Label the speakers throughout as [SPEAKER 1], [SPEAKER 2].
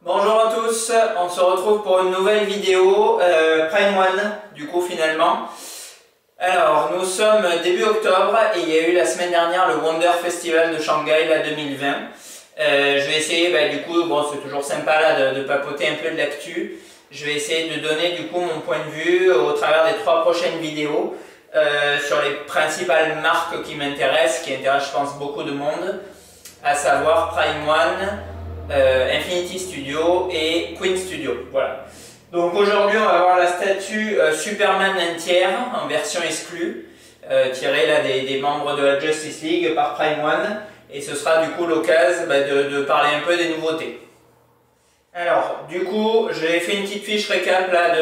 [SPEAKER 1] Bonjour à tous, on se retrouve pour une nouvelle vidéo Prime One, du coup finalement. Alors nous sommes début octobre et il y a eu la semaine dernière le Wonder Festival de Shanghai là, 2020. Je vais essayer, du coup, bon c'est toujours sympa là de papoter un peu de l'actu. Je vais essayer de donner du coup mon point de vue au travers des 3 prochaines vidéos sur les principales marques qui m'intéressent, qui intéressent je pense beaucoup de monde, à savoir Prime One, Infinity Studio et Queen Studio. Voilà. Donc aujourd'hui on va voir la statue Superman entière en version exclue, tirée là, des membres de la Justice League par Prime One, et ce sera du coup l'occasion de parler un peu des nouveautés. Alors du coup j'ai fait une petite fiche récap là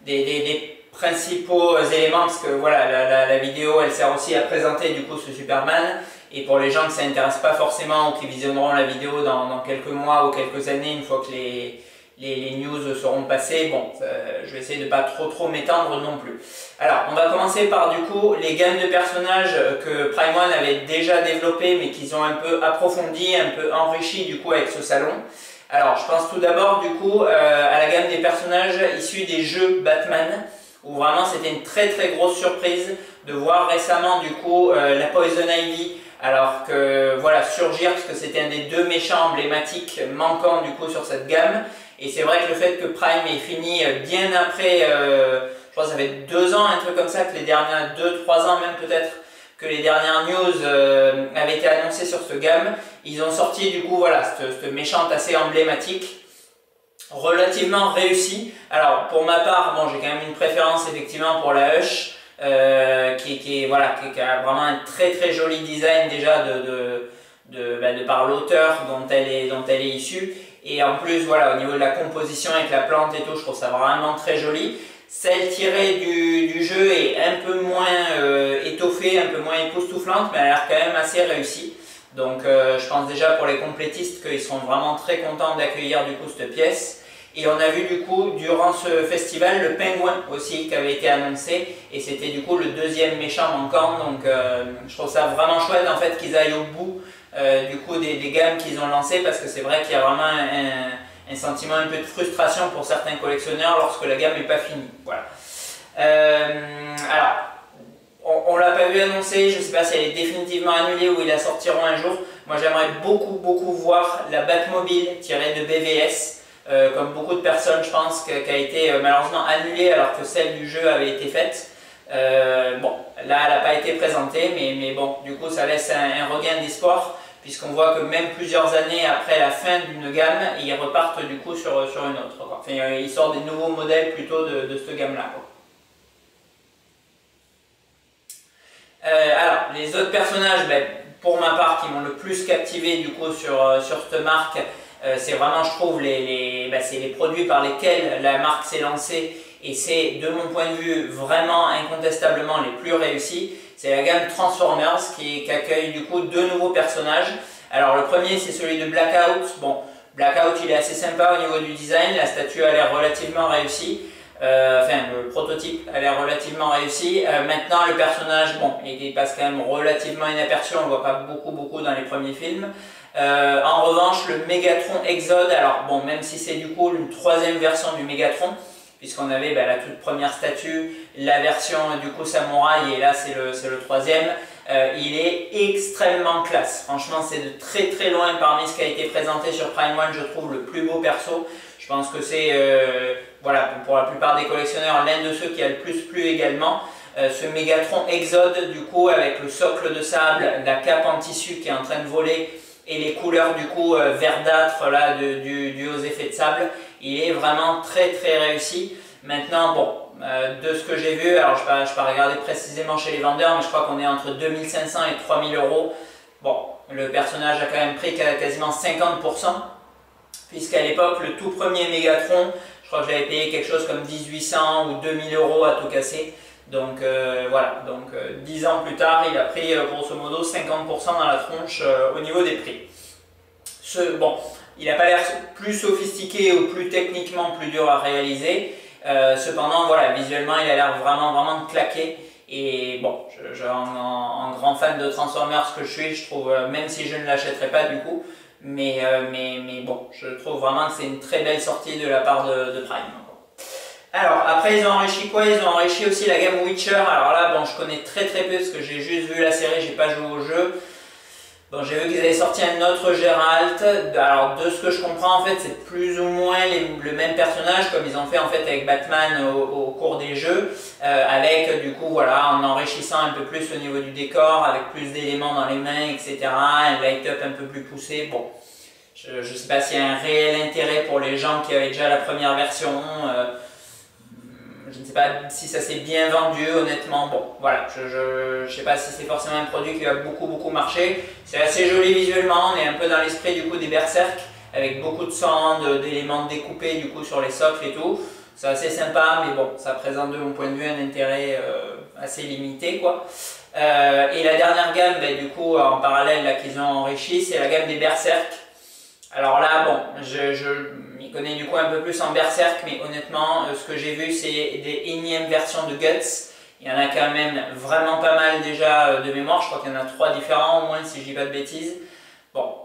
[SPEAKER 1] des principaux éléments, parce que voilà la vidéo elle sert aussi à présenter du coup ce Superman. Et pour les gens que ça n'intéresse pas forcément ou qui visionneront la vidéo dans quelques mois ou quelques années, une fois que les news seront passées, bon, je vais essayer de ne pas trop m'étendre non plus. Alors, on va commencer par du coup les gammes de personnages que Prime One avait déjà développées, mais qu'ils ont un peu approfondi, un peu enrichi du coup avec ce salon. Alors, je pense tout d'abord du coup à la gamme des personnages issus des jeux Batman, où vraiment c'était une très grosse surprise de voir récemment du coup la Poison Ivy, alors que voilà, surgir, parce que c'était un des 2 méchants emblématiques manquants du coup sur cette gamme. Et c'est vrai que le fait que Prime ait fini bien après, je crois que ça fait 2 ans, un truc comme ça, que les dernières 2-3 ans même peut-être, que les dernières news avaient été annoncées sur cette gamme, ils ont sorti du coup voilà cette méchante assez emblématique, relativement réussie. Alors pour ma part, bon, j'ai quand même une préférence effectivement pour la Hush, qui a vraiment un très joli design déjà de par l'auteur dont elle est issue, et en plus voilà au niveau de la composition avec la plante et tout, je trouve ça vraiment très joli. Celle tirée du jeu est un peu moins étoffée, un peu moins époustouflante, mais elle a l'air quand même assez réussie. Donc je pense déjà pour les complétistes qu'ils seront vraiment très contents d'accueillir du coup cette pièce. Et on a vu du coup durant ce festival le Penguin aussi qui avait été annoncé, et c'était du coup le 2e méchant manquant. Donc je trouve ça vraiment chouette en fait qu'ils aillent au bout du coup des gammes qu'ils ont lancées, parce que c'est vrai qu'il y a vraiment un sentiment un peu de frustration pour certains collectionneurs lorsque la gamme n'est pas finie. Voilà. Alors on l'a pas vu annoncer, je ne sais pas si elle est définitivement annulée ou ils la sortiront un jour. Moi j'aimerais beaucoup voir la Batmobile tirée de BVS. Comme beaucoup de personnes, je pense, qui a été malheureusement annulée alors que celle du jeu avait été faite. Bon, là, elle n'a pas été présentée, mais bon, du coup, ça laisse un regain d'espoir, puisqu'on voit que même plusieurs années après la fin d'une gamme, ils repartent du coup sur une autre. Enfin, ils sortent des nouveaux modèles plutôt de cette gamme-là. Alors, les autres personnages, pour ma part, qui m'ont le plus captivé du coup sur cette marque, c'est vraiment, je trouve, c'est les produits par lesquels la marque s'est lancée, et c'est, de mon point de vue, vraiment incontestablement les plus réussis. C'est la gamme Transformers qui accueille du coup 2 nouveaux personnages. Alors le premier, c'est celui de Blackout. Bon, Blackout il est assez sympa au niveau du design, la statue a l'air relativement réussie. Le prototype a l'air relativement réussi. Maintenant le personnage, bon, il passe quand même relativement inaperçu, on ne le voit pas beaucoup dans les premiers films. En revanche, le Megatron Exode, alors bon, même si c'est du coup une 3e version du Megatron, puisqu'on avait la toute première statue, la version du coup samouraï, et là c'est le 3e, il est extrêmement classe. Franchement, c'est de très loin parmi ce qui a été présenté sur Prime One, je trouve le plus beau perso. Je pense que c'est, voilà, pour la plupart des collectionneurs, l'un de ceux qui a le plus plu également. Ce Megatron Exode, du coup, avec le socle de sable, la cape en tissu qui est en train de voler, et les couleurs du coup verdâtres là, aux effets de sable, il est vraiment très réussi. Maintenant, bon, de ce que j'ai vu, alors je ne vais pas regarder précisément chez les vendeurs, mais je crois qu'on est entre 2500 et 3000 €. Bon, le personnage a quand même pris quasiment 50%, puisqu'à l'époque, le tout premier Megatron, je crois que j'avais payé quelque chose comme 1800 ou 2000 € à tout casser. Donc voilà, 10 ans plus tard, il a pris grosso modo 50% dans la tronche au niveau des prix. Bon, il n'a pas l'air plus sophistiqué ou plus techniquement plus dur à réaliser. Cependant, voilà, visuellement, il a l'air vraiment de claquer. Et bon, en grand fan de Transformers que je suis, je trouve, même si je ne l'achèterai pas du coup, mais bon, je trouve vraiment que c'est une très belle sortie de la part de Prime. Alors, après, ils ont enrichi quoi? Ils ont enrichi aussi la gamme Witcher. Alors là, bon, je connais très peu parce que j'ai juste vu la série, j'ai pas joué au jeu. Bon, j'ai vu qu'ils avaient sorti un autre Geralt. Alors, de ce que je comprends, en fait, c'est plus ou moins le même personnage, comme ils ont fait en fait avec Batman au cours des jeux, avec du coup, voilà, en enrichissant un peu plus au niveau du décor, avec plus d'éléments dans les mains, etc. Un light-up un peu plus poussé. Bon, je ne sais pas s'il y a un réel intérêt pour les gens qui avaient déjà la première version. Je ne sais pas si ça s'est bien vendu, honnêtement. Bon, voilà, je ne sais pas si c'est forcément un produit qui va beaucoup marcher. C'est assez joli visuellement, on est un peu dans l'esprit du coup des Berserk, avec beaucoup de sang, d'éléments découpés du coup sur les socles et tout. C'est assez sympa, mais bon, ça présente de mon point de vue un intérêt assez limité, quoi. Et la dernière gamme, ben, du coup, en parallèle là qu'ils ont enrichi, c'est la gamme des Berserk. Alors là, bon, je m'y connais du coup un peu plus en Berserk, mais honnêtement, ce que j'ai vu, c'est des énièmes versions de Guts. Il y en a quand même vraiment pas mal déjà de mémoire, je crois qu'il y en a 3 différents au moins, si je dis pas de bêtises. Bon,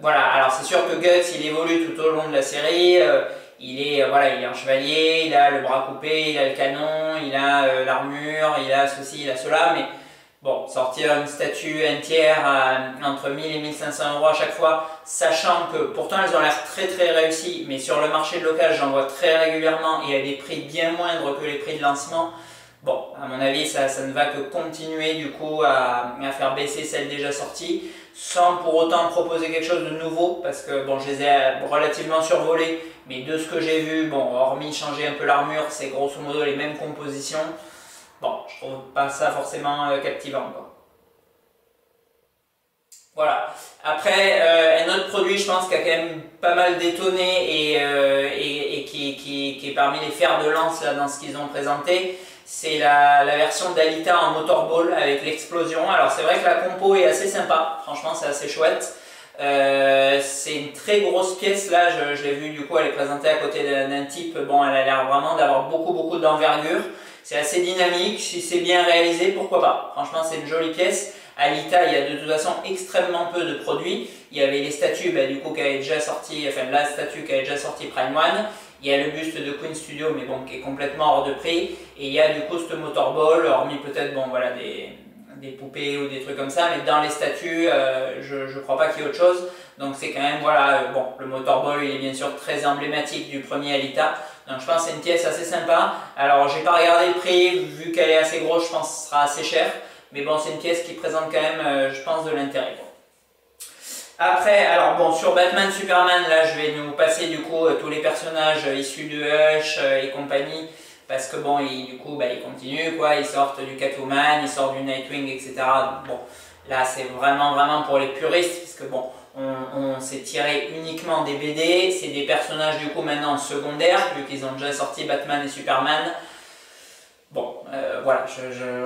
[SPEAKER 1] voilà, alors c'est sûr que Guts, il évolue tout au long de la série. Voilà, il est un chevalier, il a le bras coupé, il a le canon, il a l'armure, il a ceci, il a cela, mais bon, sortir une statue entière entre 1000 et 1500 euros à chaque fois, sachant que pourtant elles ont l'air très réussies, mais sur le marché de local j'en vois très régulièrement et à des prix bien moindres que les prix de lancement. Bon, à mon avis, ça ne va que continuer du coup à faire baisser celles déjà sorties, sans pour autant proposer quelque chose de nouveau, parce que bon, je les ai relativement survolées, mais de ce que j'ai vu, bon, hormis changer un peu l'armure, c'est grosso modo les mêmes compositions. Bon, je trouve pas ça forcément captivant, quoi. Voilà. Après, un autre produit, je pense, qui a quand même pas mal détonné et qui est parmi les fers de lance là, dans ce qu'ils ont présenté, c'est la version d'Alita en motorball avec l'explosion. Alors c'est vrai que la compo est assez sympa, franchement c'est assez chouette. C'est une très grosse pièce là, je l'ai vu du coup, elle est présentée à côté d'un type, bon elle a l'air vraiment d'avoir beaucoup d'envergure. C'est assez dynamique, si c'est bien réalisé, pourquoi pas. Franchement c'est une jolie pièce. Alita, il y a de toute façon extrêmement peu de produits. Il y avait les statues bah, du coup qui avaient déjà sorti, enfin la statue qui avait déjà sorti Prime One. Il y a le buste de Queen Studio mais bon qui est complètement hors de prix. Et il y a du coup ce motorball, hormis peut-être bon voilà des poupées ou des trucs comme ça, mais dans les statues, je crois pas qu'il y ait autre chose. Donc c'est quand même voilà, bon le motorball il est bien sûr très emblématique du premier Alita. Donc je pense que c'est une pièce assez sympa. Alors j'ai pas regardé le prix, vu qu'elle est assez grosse, je pense que ce sera assez cher. Mais bon, c'est une pièce qui présente quand même, je pense, de l'intérêt. Après, alors bon, sur Batman, Superman, là, je vais nous passer du coup tous les personnages issus de Hush et compagnie, parce que bon, du coup, bah, ils continuent, quoi, ils sortent du Catwoman, ils sortent du Nightwing, etc. Bon, là, c'est vraiment pour les puristes, puisque bon, on s'est tiré uniquement des BD, c'est des personnages du coup maintenant secondaires, vu qu'ils ont déjà sorti Batman et Superman. Bon, voilà,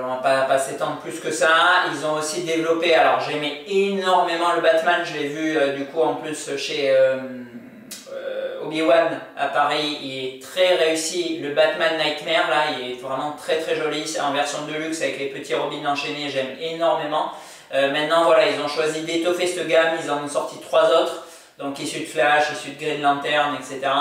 [SPEAKER 1] on va pas s'étendre plus que ça. Ils ont aussi développé, alors j'aimais énormément le Batman, je l'ai vu du coup en plus chez Obi-Wan à Paris, il est très réussi. Le Batman Nightmare là, il est vraiment très joli, c'est en version deluxe avec les petits robins enchaînés, j'aime énormément. Maintenant voilà, ils ont choisi d'étoffer cette gamme, ils en ont sorti 3 autres, donc issus de Flash, issus de Green Lantern, etc.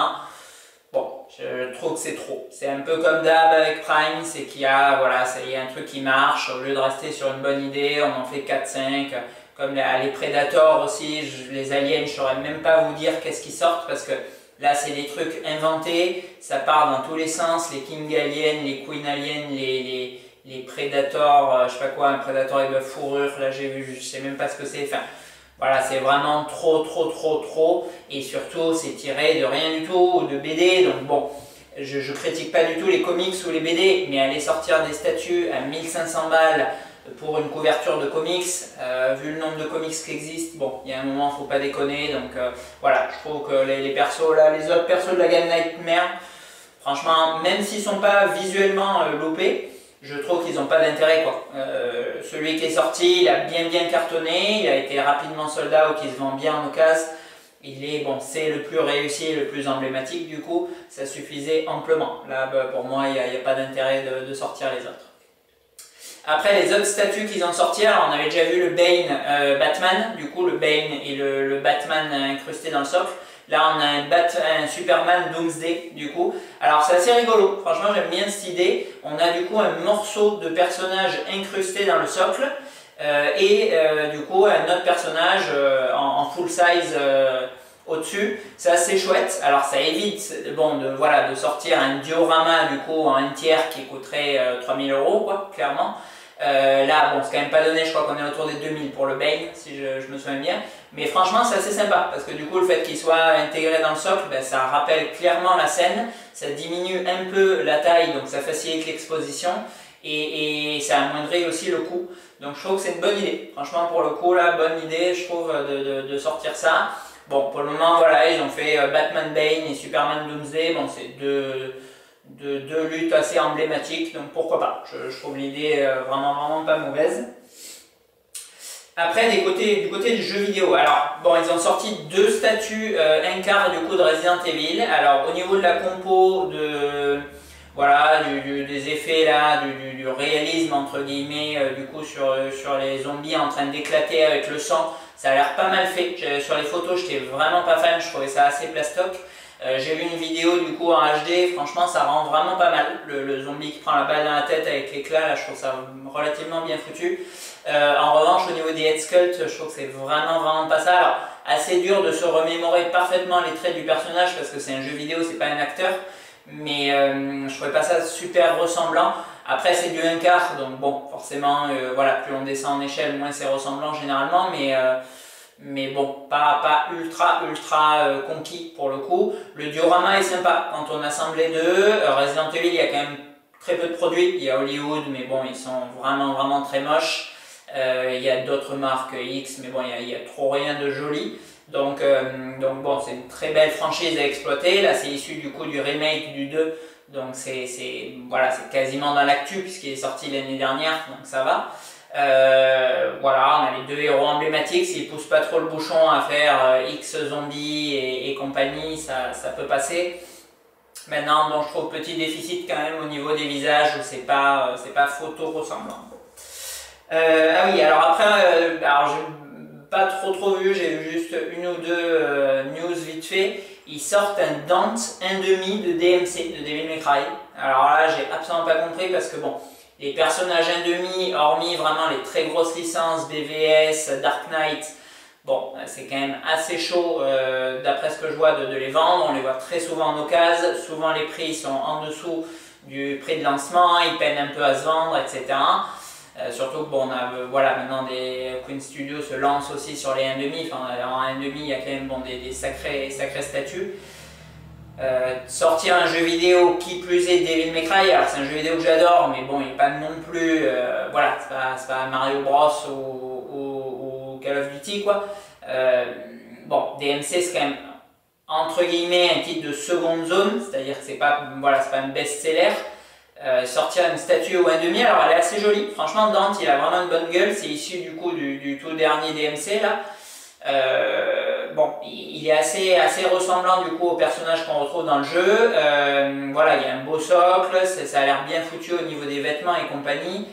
[SPEAKER 1] Bon, je trouve que c'est trop. C'est un peu comme d'hab avec Prime, c'est qu'il y a, voilà, il y a un truc qui marche, au lieu de rester sur une bonne idée, on en fait 4-5, comme les Predators aussi, les aliens, je saurais même pas vous dire qu'est-ce qui sortent, parce que là c'est des trucs inventés, ça part dans tous les sens, les King Aliens, les Queen Aliens, les Predators, je sais pas quoi, un Predator avec de la fourrure, là j'ai vu, je sais même pas ce que c'est, enfin... Voilà, c'est vraiment trop, et surtout c'est tiré de rien du tout, de BD, donc bon, je critique pas du tout les comics ou les BD, mais aller sortir des statues à 1500 balles pour une couverture de comics, vu le nombre de comics qui existent, bon, il y a un moment, faut pas déconner, donc voilà, je trouve que les persos là, les autres persos de la gamme Nightmare, franchement, même s'ils sont pas visuellement loupés, je trouve qu'ils n'ont pas d'intérêt quoi. Celui qui est sorti, il a bien cartonné, il a été rapidement sold out, il se vend bien en occasion. Il est bon, c'est le plus réussi, le plus emblématique du coup, ça suffisait amplement. Là, bah, pour moi, il n'y a pas d'intérêt de sortir les autres. Après les autres statues qu'ils ont sorti, alors on avait déjà vu le Bane Batman, du coup le Bane et le Batman incrusté dans le socle. Là on a un Superman Doomsday du coup. Alors c'est assez rigolo, franchement j'aime bien cette idée. On a du coup un morceau de personnage incrusté dans le socle du coup un autre personnage en full size au-dessus. C'est assez chouette. Alors ça évite bon, de sortir un diorama du coup en un tiers qui coûterait 3000 € quoi, clairement. Là, bon, c'est quand même pas donné, je crois qu'on est autour des 2000 pour le Bane, si je me souviens bien. Mais franchement, c'est assez sympa, parce que du coup, le fait qu'il soit intégré dans le socle, ben, ça rappelle clairement la scène, ça diminue un peu la taille, donc ça facilite l'exposition, et ça amoindrit aussi le coût. Donc je trouve que c'est une bonne idée. Franchement, pour le coup, là, bonne idée, je trouve, de sortir ça. Bon, pour le moment, voilà, ils ont fait Batman Bane et Superman Doomsday, bon, c'est deux luttes assez emblématiques, donc pourquoi pas. Je trouve l'idée vraiment pas mauvaise. Après, du côté du jeu vidéo, alors bon, ils ont sorti deux statues, un quart du coup de Resident Evil. Alors au niveau de la compo, voilà, des effets là, du réalisme entre guillemets, du coup sur les zombies en train d'éclater avec le sang, ça a l'air pas mal fait. Sur les photos, j'étais vraiment pas fan, je trouvais ça assez plastoc. J'ai vu une vidéo du coup en HD, franchement ça rend vraiment pas mal. Le zombie qui prend la balle dans la tête avec l'éclat, là je trouve ça relativement bien foutu. En revanche au niveau des head sculpts, je trouve que c'est vraiment pas ça. Alors assez dur de se remémorer parfaitement les traits du personnage parce que c'est un jeu vidéo, c'est pas un acteur. Mais je trouvais pas ça super ressemblant. Après c'est du 1/4, donc bon forcément voilà, plus on descend en échelle, moins c'est ressemblant généralement, mais bon, pas ultra conquis pour le coup. Le diorama est sympa quand on assemble les deux. Resident Evil, il y a quand même très peu de produits. Il y a Hollywood, mais bon, ils sont vraiment très moches. Il y a d'autres marques X, mais bon, il y a trop rien de joli. Donc bon, c'est une très belle franchise à exploiter. Là, c'est issu du coup du remake du 2. Donc voilà, c'est quasiment dans l'actu puisqu'il est sorti l'année dernière, donc ça va. Voilà, on a les deux héros emblématiques, s'ils poussent pas trop le bouchon à faire X zombies et compagnie, ça peut passer. Maintenant, bon, je trouve petit déficit quand même au niveau des visages, c'est pas photo ressemblant. Ah oui, alors après, alors j'ai pas trop vu, j'ai vu juste une ou deux news vite fait. Ils sortent un Dante 1/2 de DMC, de Devil May Cry. Alors là, j'ai absolument pas compris parce que bon, les personnages 1/2, hormis vraiment les très grosses licences, BVS, Dark Knight, bon, c'est quand même assez chaud d'après ce que je vois de les vendre. On les voit très souvent en occasion, souvent les prix sont en dessous du prix de lancement, ils peinent un peu à se vendre, etc. Surtout que bon, on a, voilà, maintenant Queen Studio se lance aussi sur les 1/2, enfin en 1/2 il y a quand même bon, des sacrés statuts. Sortir un jeu vidéo qui plus est Devil May Cry, alors c'est un jeu vidéo que j'adore, mais bon, il n'est pas non plus, voilà, c'est pas Mario Bros ou Call of Duty quoi. Bon, DMC c'est quand même entre guillemets un titre de seconde zone, c'est-à-dire que c'est pas, voilà, c'est pas un best-seller. Sortir une statue au 1/2, alors elle est assez jolie, franchement Dante il a vraiment une bonne gueule, c'est issu du coup du tout dernier DMC là. Bon, il est assez ressemblant du coup au personnage qu'on retrouve dans le jeu. Voilà, il y a un beau socle, ça a l'air bien foutu au niveau des vêtements et compagnie.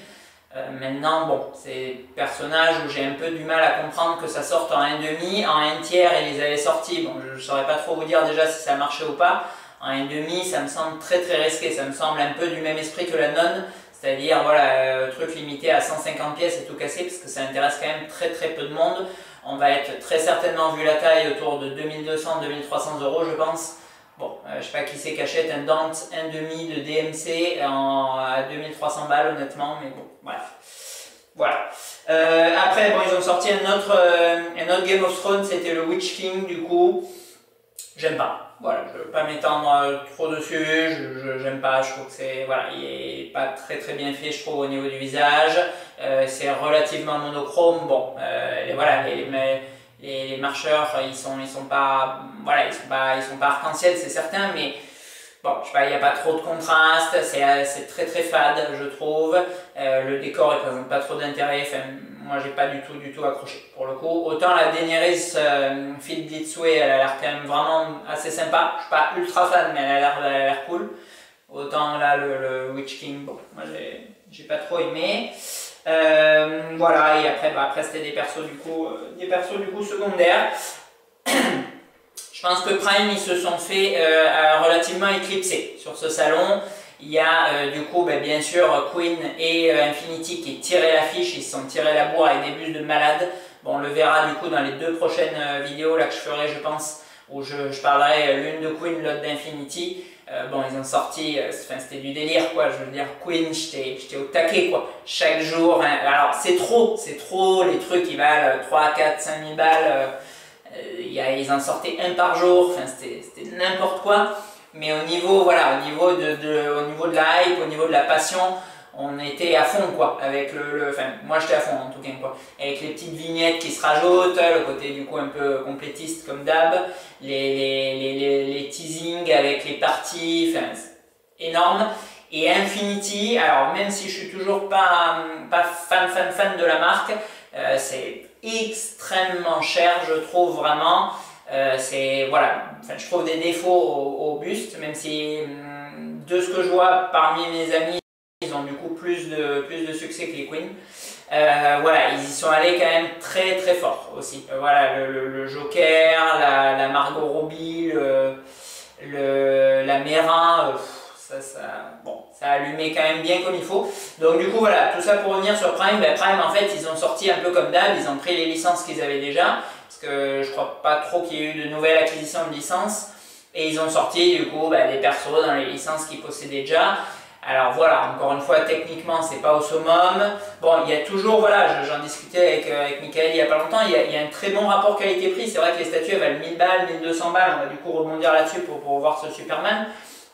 [SPEAKER 1] Maintenant, bon, c'est des personnages où j'ai un peu du mal à comprendre que ça sorte en 1/2, en 1/3 ils les avaient sortis. Bon, je ne saurais pas trop vous dire déjà si ça marchait ou pas. En 1/2, ça me semble très risqué, ça me semble un peu du même esprit que la nonne, c'est-à-dire voilà, truc limité à 150 pièces et tout casser parce que ça intéresse quand même très peu de monde. On va être très certainement, vu la taille, autour de 2200-2300 € je pense. Bon, je sais pas qui c'est qui achète un Dante 1/2 de DMC à 2300 balles honnêtement, mais bon, bref. Voilà. Après, bon, ils ont sorti un autre Game of Thrones, c'était le Witch King du coup. J'aime pas. Voilà, je ne veux pas m'étendre trop dessus, j'aime pas, je trouve que c'est, voilà, il est pas très bien fait, je trouve, au niveau du visage, c'est relativement monochrome, bon, voilà, les marcheurs, ils sont pas, voilà, ils sont pas arc-en-ciel, c'est certain, mais bon, je sais pas, il n'y a pas trop de contraste, c'est très fade, je trouve, le décor ne présente pas trop d'intérêt, enfin, moi j'ai pas du tout accroché pour le coup. Autant la Daenerys Feed Blitzway, elle a l'air quand même vraiment assez sympa. Je suis pas ultra fan, mais elle a l'air cool. Autant là le Witch King, bon, moi j'ai pas trop aimé. Voilà, et après, après c'était des persos du coup secondaires. Je pense que Prime, ils se sont fait relativement éclipser sur ce salon. Il y a du coup bien sûr Queen et Infinity qui tiraient l'affiche, ils se sont tirés la bourre avec des bustes de malades. Bon, on le verra du coup dans les 2 prochaines vidéos là que je ferai, je pense, où je parlerai l'une de Queen, l'autre d'Infinity. Bon, ils ont sorti, c'était du délire quoi, je veux dire, Queen, j'étais au taquet quoi, chaque jour. Hein. Alors c'est trop, les trucs ils valent 3, 4, 5 000 balles. Ils en sortaient un par jour, enfin, c'était n'importe quoi. Mais au niveau, voilà, au niveau de la hype, au niveau de la passion, on était à fond quoi. Avec enfin, moi j'étais à fond en tout cas quoi. Avec les petites vignettes qui se rajoutent, le côté du coup un peu complétiste comme d'hab, les teasings avec les parties, enfin, énorme. Et Infinity, alors même si je suis toujours pas fan de la marque, c'est extrêmement cher, je trouve vraiment. Voilà, enfin, je trouve des défauts au buste, même si de ce que je vois parmi mes amis, ils ont du coup plus de succès que les Queen. Voilà, ils y sont allés quand même très fort aussi. Voilà, le Joker, la Margot Robbie, la Mera, bon, ça a allumé quand même bien comme il faut. Donc du coup voilà, tout ça pour revenir sur Prime. Prime en fait ils ont sorti un peu comme d'hab, ils ont pris les licences qu'ils avaient déjà, parce que je crois pas trop qu'il y ait eu de nouvelles acquisitions de licences, et ils ont sorti du coup des persos dans les licences qu'ils possédaient déjà. Alors voilà, encore une fois, techniquement, c'est pas au summum. Bon, il y a toujours, voilà, j'en discutais avec Michael il y a pas longtemps, il y a un très bon rapport qualité-prix. C'est vrai que les statues, elles valent 1000 balles, 1200 balles. On va du coup rebondir là-dessus pour voir ce Superman.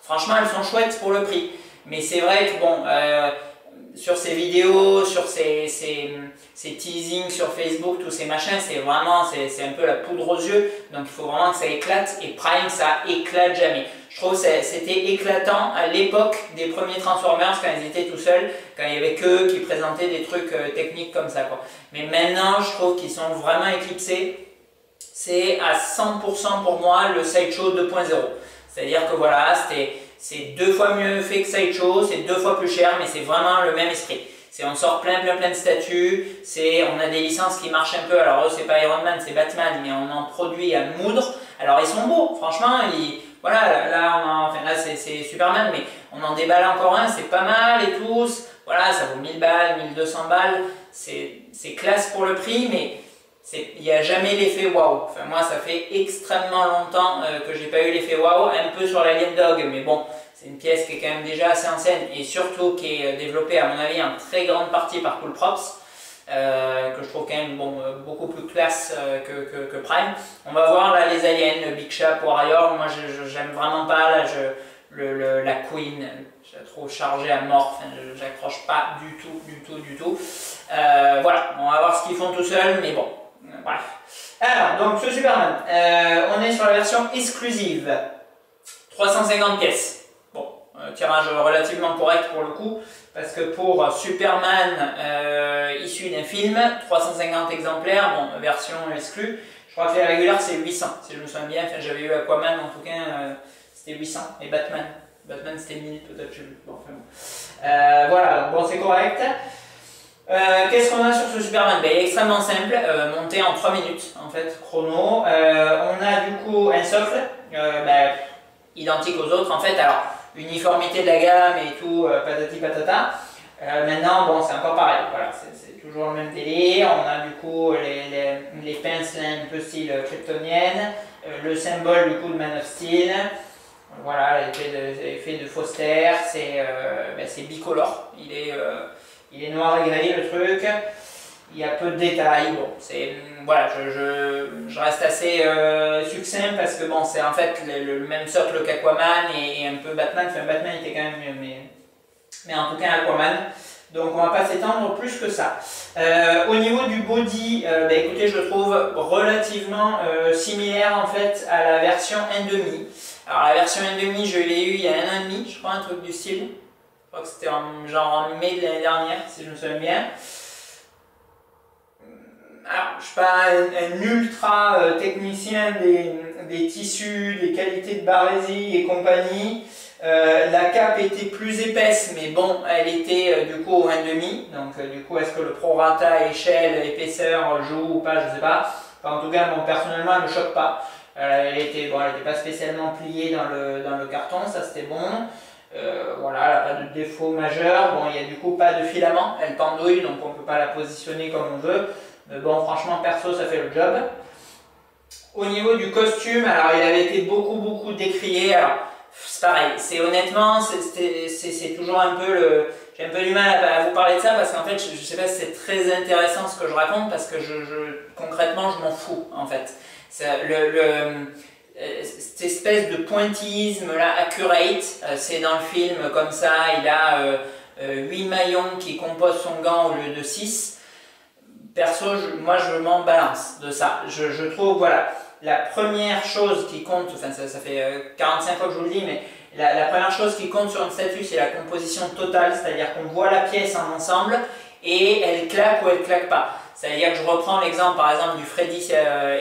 [SPEAKER 1] Franchement, elles sont chouettes pour le prix. Mais c'est vrai que, bon, sur ces vidéos, sur ces teasings sur Facebook, tous ces machins, c'est un peu la poudre aux yeux. Donc, il faut vraiment que ça éclate. Et Prime, ça éclate jamais. Je trouve que c'était éclatant à l'époque des premiers Transformers, quand ils étaient tout seuls, quand il n'y avait qu'eux qui présentaient des trucs techniques comme ça, quoi. Mais maintenant, je trouve qu'ils sont vraiment éclipsés. C'est à 100% pour moi le Sideshow 2.0. C'est-à-dire que voilà, c'est 2 fois mieux fait que Sideshow, c'est 2 fois plus cher, mais c'est vraiment le même esprit. On sort plein de statues, on a des licences qui marchent un peu. Alors eux, c'est pas Iron Man, c'est Batman, mais on en produit à moudre. Alors ils sont beaux, franchement, voilà, là c'est Superman, mais on en déballe encore un, c'est pas mal et tout. Voilà, ça vaut 1000 balles, 1200 balles, c'est classe pour le prix, mais il n'y a jamais l'effet waouh. Enfin, moi, ça fait extrêmement longtemps que j'ai pas eu l'effet waouh, un peu sur l'Alien Dog, mais bon, c'est une pièce qui est quand même déjà assez ancienne et surtout qui est développée, à mon avis, en très grande partie par Cool Props. Que je trouve quand même beaucoup plus classe que Prime. On va voir là les aliens, le Big Shap Warrior, moi j'aime vraiment pas là, la Queen, je la trouve chargée à mort, enfin, j'accroche pas du tout. Voilà, on va voir ce qu'ils font tout seuls, mais bon, bref. Alors, donc ce Superman, on est sur la version exclusive, 350 pièces. Bon, tirage relativement correct pour le coup, parce que pour Superman issu d'un film, 350 exemplaires, bon, version exclue, je crois que les régulières c'est 800, si je me souviens bien, enfin, j'avais eu Aquaman en tout cas, c'était 800, et Batman c'était 1000 peut-être, je sais plus, bon, enfin, bon. Voilà, bon c'est correct. Qu'est-ce qu'on a sur ce Superman? Il est extrêmement simple, monté en 3 minutes en fait, chrono. On a du coup un socle, identique aux autres en fait, alors uniformité de la gamme et tout, patati patata. Maintenant, bon, c'est encore pareil, voilà, c'est toujours le même délire. On a du coup les pinces là, un peu style kryptonienne, le symbole du coup de Man of Steel. Voilà, l'effet de Foster, c'est bicolore, il est noir et gris le truc. Il y a peu de détails, bon, voilà, je reste assez succinct parce que bon, c'est en fait le même socle qu'Aquaman et un peu Batman, enfin Batman était quand même mieux, mais en tout cas Aquaman, donc on va pas s'étendre plus que ça. Au niveau du body, écoutez, je le trouve relativement similaire en fait à la version 1.5. Alors la version 1.5, je l'ai eu il y a 1 an et demi, je crois, un truc du style. Je crois que c'était genre en mai de l'année dernière, si je me souviens bien. Alors, je ne suis pas un ultra technicien des tissus, des qualités de barésie et compagnie. La cape était plus épaisse, mais bon, elle était du coup au 1,5. Donc du coup, est-ce que le prorata, échelle, épaisseur joue ou pas, je sais pas. Enfin, en tout cas, bon, personnellement, elle ne me choque pas. Elle était pas spécialement pliée dans le carton, ça c'était bon. Voilà, elle n'a pas de défaut majeur. Bon, il n'y a du coup pas de filament, elle pendouille, donc on ne peut pas la positionner comme on veut. Mais bon, franchement, perso, ça fait le job. Au niveau du costume, alors il avait été beaucoup décrié. Alors, c'est pareil, honnêtement, c'est toujours un peu le... J'ai un peu du mal à vous parler de ça parce qu'en fait, je ne sais pas si c'est très intéressant ce que je raconte parce que concrètement, je m'en fous en fait. Cette espèce de pointillisme là, accurate, c'est dans le film comme ça, il a 8 maillons qui composent son gant au lieu de 6. Perso, moi je m'en balance de ça. Je trouve, voilà, la première chose qui compte, enfin ça fait 45 fois que je vous le dis, mais la première chose qui compte sur une statue, c'est la composition totale, c'est-à-dire qu'on voit la pièce en ensemble et elle claque ou elle claque pas. C'est-à-dire que je reprends l'exemple par exemple du Freddy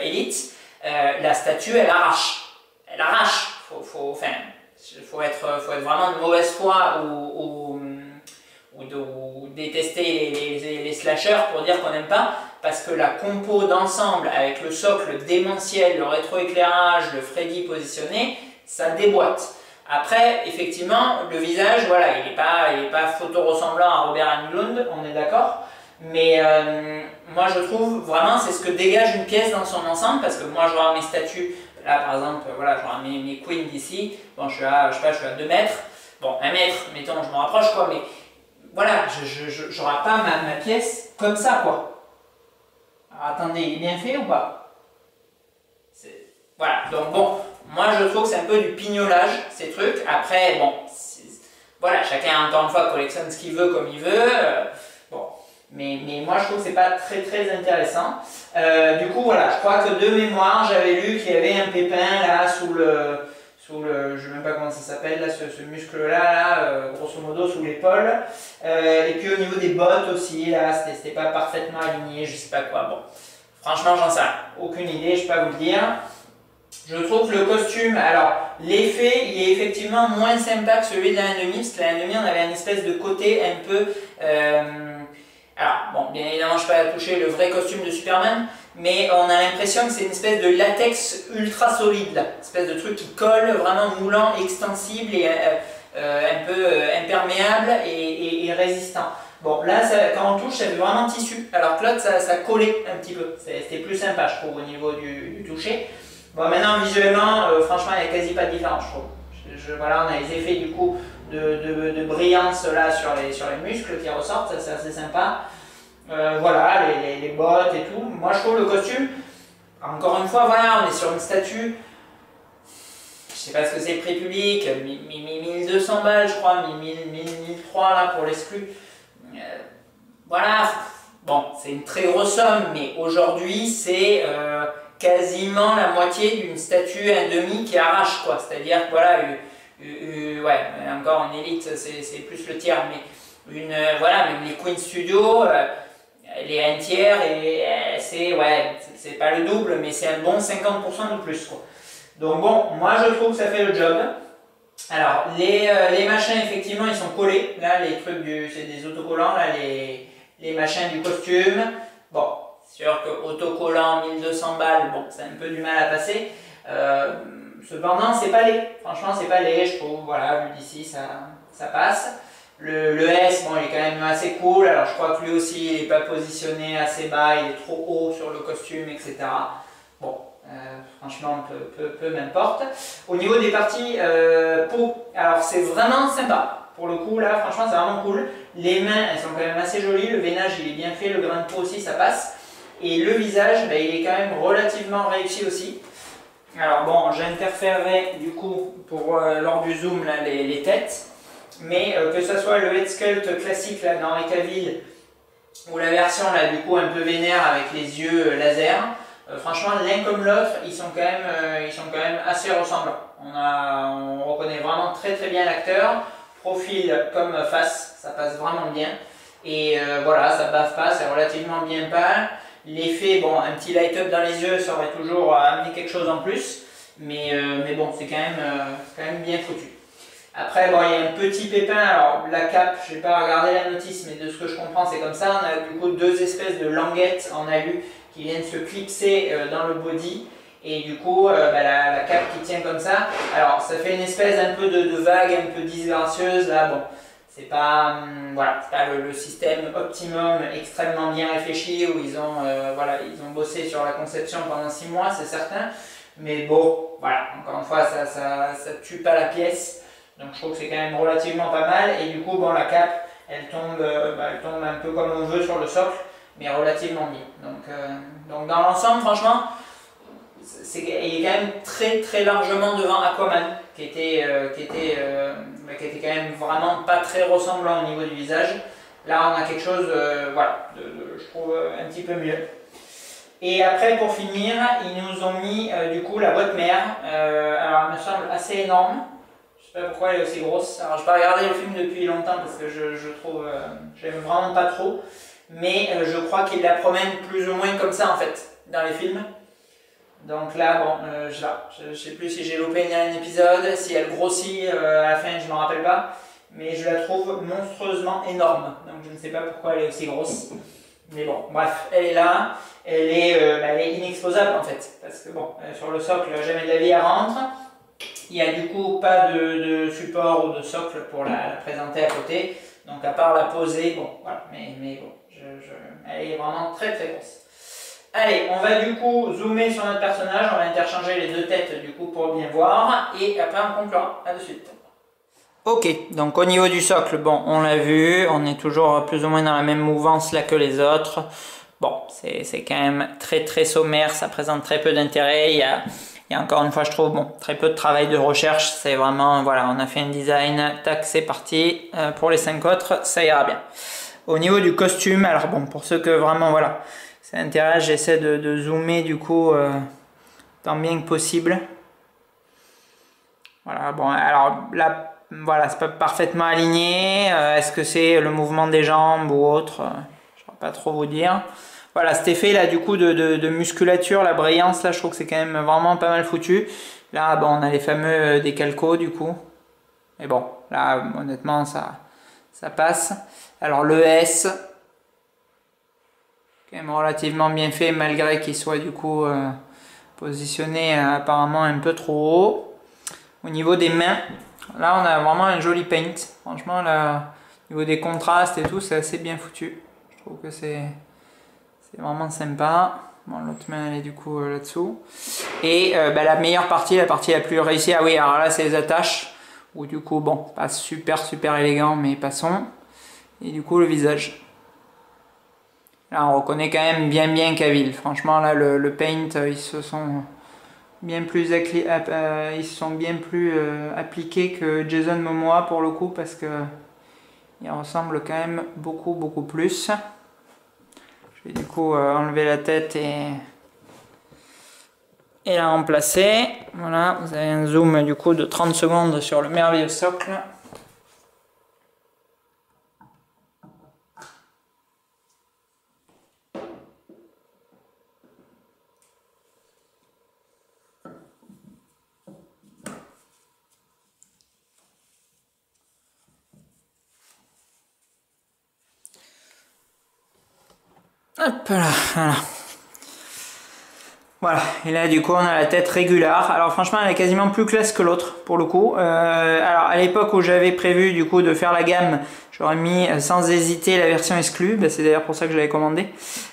[SPEAKER 1] Elite, la statue elle arrache. Elle arrache. Faut être vraiment de mauvaise foi ou détester les slashers pour dire qu'on n'aime pas, parce que la compo d'ensemble avec le socle démentiel, le rétroéclairage, le Freddy positionné, ça déboîte. Après, effectivement, le visage, voilà, il n'est pas photo-ressemblant à Robert Englund, on est d'accord, mais moi je trouve vraiment c'est ce que dégage une pièce dans son ensemble, parce que moi je vois mes statues, là par exemple, voilà, je vois mes queens d'ici, bon je suis à, je sais pas, je suis à 2 mètres, bon 1 mètre, mettons, je me rapproche quoi, mais voilà, je n'aurai pas ma pièce comme ça, quoi. Alors, attendez, il est bien fait ou pas? Voilà, donc bon, moi je trouve que c'est un peu du pignolage, ces trucs. Après, bon, voilà, chacun, encore une fois, collectionne ce qu'il veut comme il veut. Bon, mais moi je trouve que c'est pas très intéressant. Du coup, voilà, je crois que de mémoire, j'avais lu qu'il y avait un pépin là sous le... je ne sais même pas comment ça s'appelle, là, ce muscle-là, grosso modo sous l'épaule. Et puis au niveau des bottes aussi, là, c'était pas parfaitement aligné, je sais pas quoi. Bon, franchement, j'en sais rien. Aucune idée, je peux pas vous le dire. Je trouve que le costume, alors, l'effet, il est effectivement moins sympa que celui de la 1,5, parce que la 1,5, on avait une espèce de côté un peu... alors, bon, bien évidemment, je ne vais pas toucher le vrai costume de Superman, mais on a l'impression que c'est une espèce de latex ultra solide, là. Une espèce de truc qui colle, vraiment moulant, extensible et un peu imperméable et résistant. Bon, là, quand on touche, ça fait vraiment tissu, alors que l'autre, ça collait un petit peu. C'était plus sympa, je trouve, au niveau du toucher. Bon, maintenant, visuellement, franchement, il n'y a quasi pas de différence, je trouve. Voilà, on a les effets, du coup, de brillance, là, sur les muscles qui ressortent, ça, c'est assez sympa. Voilà, les bottes et tout. Moi, je trouve le costume, encore une fois, voilà, on est sur une statue, je sais pas ce que c'est le prix public, 1200 balles, je crois, 1300 là pour l'exclu. Voilà, bon, c'est une très grosse somme, mais aujourd'hui, c'est quasiment la moitié d'une statue 1,5 qui arrache, quoi. C'est-à-dire que, voilà, ouais, encore une élite, c'est plus le tiers, mais voilà, même les Queen Studio, les 1 tiers, et c'est pas le double, mais c'est un bon 50% de plus, quoi. Donc bon, moi je trouve que ça fait le job. Alors, les machins, effectivement, ils sont collés. Là, les trucs, c'est des autocollants, là, les machins du costume. Bon, c'est sûr que autocollant, 1200 balles, bon, c'est un peu du mal à passer. Cependant, c'est pas laid. Franchement, c'est pas laid, je trouve. Voilà, vu d'ici, ça passe. Le S, bon, il est quand même assez cool. Alors, je crois que lui aussi, il n'est pas positionné assez bas, il est trop haut sur le costume, etc. Bon, franchement, peu m'importe. Au niveau des parties peau, alors c'est vraiment sympa. Pour le coup, là, franchement, c'est vraiment cool. Les mains, elles sont quand même assez jolies. Le veinage, il est bien fait. Le grain de peau aussi, ça passe. Et le visage, ben, il est quand même relativement réussi aussi. Alors bon, j'interférerai du coup pour lors du zoom là, les têtes. Mais que ce soit le head sculpt classique là, d'Henry Cavill ou la version là, du coup un peu vénère avec les yeux laser, franchement l'un comme l'autre, ils sont quand même assez ressemblants. On reconnaît vraiment très bien l'acteur, profil comme face, ça passe vraiment bien. Et voilà, ça bave pas, c'est relativement bien peint. L'effet, bon, un petit light-up dans les yeux, ça aurait toujours amené quelque chose en plus. Mais bon, c'est quand même bien foutu. Après, bon, il y a un petit pépin, alors la cape, je n'ai pas regardé la notice, mais de ce que je comprends, c'est comme ça. On a du coup deux espèces de languettes en alu qui viennent se clipser dans le body. Et du coup, la cape qui tient comme ça, alors ça fait une espèce un peu de vague, un peu disgracieuse. Là, bon, c'est pas, voilà, c'est pas le système optimum extrêmement bien réfléchi où ils ont, voilà, ils ont bossé sur la conception pendant 6 mois, c'est certain. Mais bon, voilà, encore une fois, ça tue pas la pièce. Donc je trouve que c'est quand même relativement pas mal. Et du coup, bon, la cape, elle tombe un peu comme on veut sur le socle, mais relativement bien. Donc dans l'ensemble, franchement, il est quand même très largement devant Aquaman, qui était quand même vraiment pas très ressemblant au niveau du visage. Là, on a quelque chose, voilà, je trouve un petit peu mieux. Et après, pour finir, ils nous ont mis du coup la boîte mère. Alors, elle me semble assez énorme. Je sais pas pourquoi elle est aussi grosse. Alors, je n'ai pas regardé le film depuis longtemps parce que je trouve, j'aime vraiment pas trop. Mais je crois qu'ils la promènent plus ou moins comme ça en fait dans les films. Donc là, bon, je sais plus si j'ai loupé un épisode, si elle grossit à la fin, je ne me rappelle pas. Mais je la trouve monstrueusement énorme. Donc je ne sais pas pourquoi elle est aussi grosse. Mais bon, bref, elle est là. Elle est inexposable en fait. Parce que bon, sur le socle, jamais de la vie elle rentre. Il n'y a du coup pas de support ou de socle pour la présenter à côté. Donc à part la poser, bon, voilà. Mais bon, elle est vraiment très grosse. Allez, on va du coup zoomer sur notre personnage. On va interchanger les deux têtes du coup pour bien voir. Et après on conclura. À de suite. Ok, donc au niveau du socle, bon, on l'a vu. On est toujours plus ou moins dans la même mouvance là que les autres. Bon, c'est quand même très sommaire. Ça présente très peu d'intérêt. Il y a encore une fois, je trouve, bon, très peu de travail de recherche. C'est vraiment, voilà, on a fait un design, tac, c'est parti. Pour les 5 autres, ça ira bien. Au niveau du costume, alors bon, pour ceux que vraiment, voilà, ça intéresse, j'essaie de zoomer du coup tant bien que possible. Voilà, bon, alors là, voilà, c'est pas parfaitement aligné. Est-ce que c'est le mouvement des jambes ou autre? Je ne saurais pas trop vous dire. Voilà, cet effet là du coup de musculature, la brillance là, je trouve que c'est quand même vraiment pas mal foutu. Là, bon, on a les fameux décalcos du coup. Mais bon, là, honnêtement, ça passe. Alors le S, quand même relativement bien fait malgré qu'il soit du coup positionné apparemment un peu trop haut. Au niveau des mains, là on a vraiment un joli paint. Franchement, là, au niveau des contrastes et tout, c'est assez bien foutu. Je trouve que c'est vraiment sympa. Bon, l'autre main elle est du coup là-dessous. Et la meilleure partie, la partie la plus réussie, ah oui, alors là c'est les attaches. Où du coup, bon, pas super élégant, mais passons. Et du coup le visage. Là on reconnaît quand même bien Cavill. Franchement là le paint, ils se sont bien plus appliqués que Jason Momoa pour le coup, parce que il ressemble quand même beaucoup plus. Je vais du coup enlever la tête et la remplacer. Voilà, vous avez un zoom du coup de 30 secondes sur le merveilleux socle. Hop là, voilà. Voilà, et là du coup on a la tête régulière. Alors franchement elle est quasiment plus classe que l'autre pour le coup. Alors à l'époque où j'avais prévu du coup de faire la gamme, j'aurais mis sans hésiter la version exclue. C'est d'ailleurs pour ça que je l'avais commandé.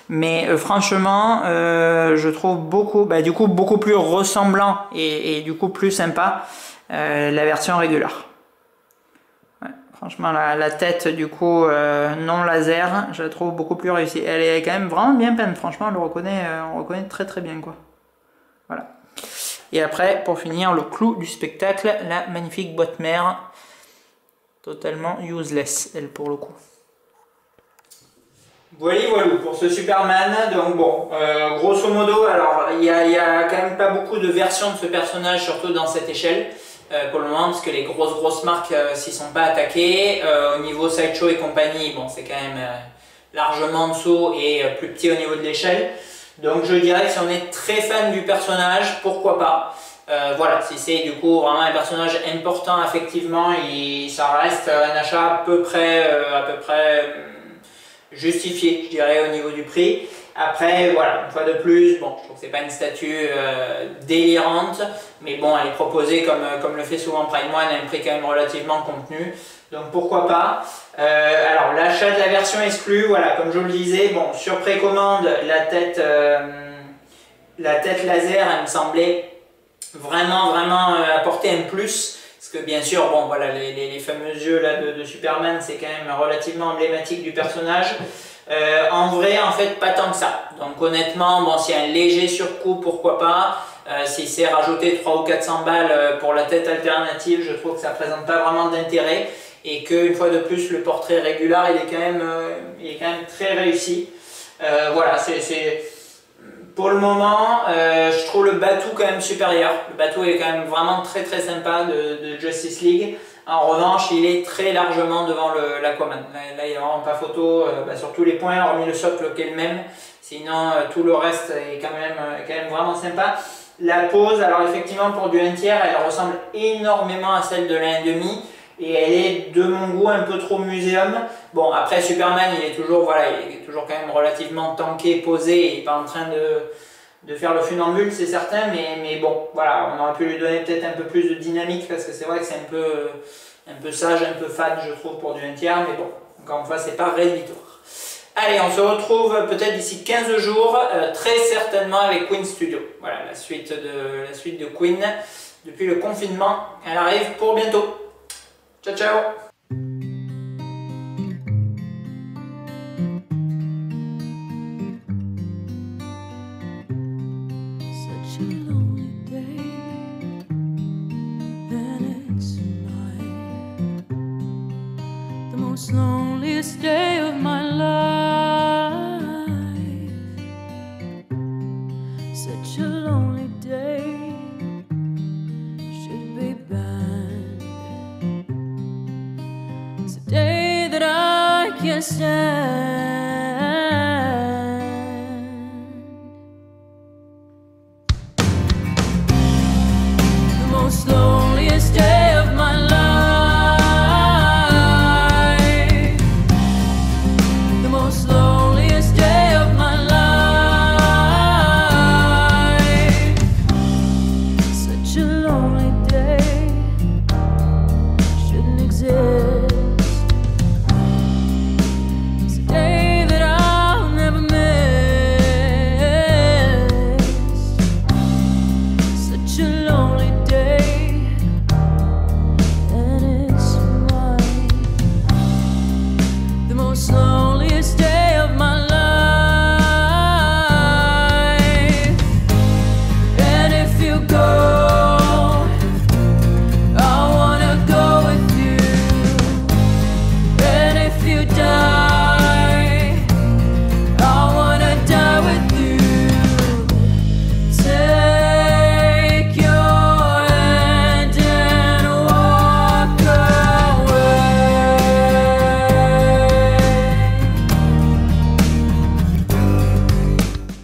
[SPEAKER 1] Mais franchement je trouve beaucoup plus ressemblant et du coup plus sympa la version régulière. Ouais, franchement la tête du coup non laser, je la trouve beaucoup plus réussie. Elle est quand même vraiment bien peinte, franchement on reconnaît très bien quoi. Voilà. Et après pour finir le clou du spectacle, la magnifique boîte mère, totalement useless elle pour le coup. Voilà pour ce Superman. Donc bon, grosso modo, alors il y a quand même pas beaucoup de versions de ce personnage, surtout dans cette échelle. Pour le moment, parce que les grosses marques s'y sont pas attaquées. Au niveau Sideshow et compagnie, bon, c'est quand même largement en dessous et plus petit au niveau de l'échelle. Donc je dirais que si on est très fan du personnage, pourquoi pas. Voilà, si c'est du coup vraiment un personnage important affectivement, ça reste un achat à peu près justifié, je dirais, au niveau du prix. Après, voilà, une fois de plus, bon, je trouve que c'est pas une statue délirante, mais bon, elle est proposée comme le fait souvent Prime One à un prix quand même relativement contenu, donc pourquoi pas. Alors, l'achat de la version exclue, voilà, comme je vous le disais, bon, sur précommande, la tête laser, elle me semblait vraiment apporter un plus. Parce que bien sûr, bon voilà, les fameux yeux là de Superman, c'est quand même relativement emblématique du personnage. En vrai, en fait, pas tant que ça. Donc honnêtement, bon, s'il y a un léger surcoût, pourquoi pas. Si c'est rajouter 300 ou 400 balles pour la tête alternative, je trouve que ça présente pas vraiment d'intérêt. Et qu'une fois de plus, le portrait régulier, il est quand même très réussi. Voilà, pour le moment, je trouve le Batuu quand même supérieur. Le Batuu est quand même vraiment très sympa de Justice League. En revanche, il est très largement devant l'Aquaman. Là, il n'y a vraiment pas photo sur tous les points, hormis le socle qui est le même. Sinon, tout le reste est quand même vraiment sympa. La pose, alors effectivement, pour du 1/3, elle ressemble énormément à celle de la 1/2. Et elle est, de mon goût, un peu trop muséum. Bon, après, Superman, il est toujours quand même relativement tanké, posé, et pas en train de faire le funambule, c'est certain, mais bon, voilà, on aurait pu lui donner peut-être un peu plus de dynamique, parce que c'est vrai que c'est un peu sage, un peu fade, je trouve, pour du 1/3, mais bon, encore une fois, c'est pas rédhibitoire. Allez, on se retrouve peut-être d'ici 15 jours, très certainement avec Queen Studio. Voilà, la suite de Queen, depuis le confinement, elle arrive pour bientôt. Ciao, ciao!
[SPEAKER 2] Such a lonely day, and it's the most loneliest day of my life. Such a lonely day should be banned. It's a day that I can't stand.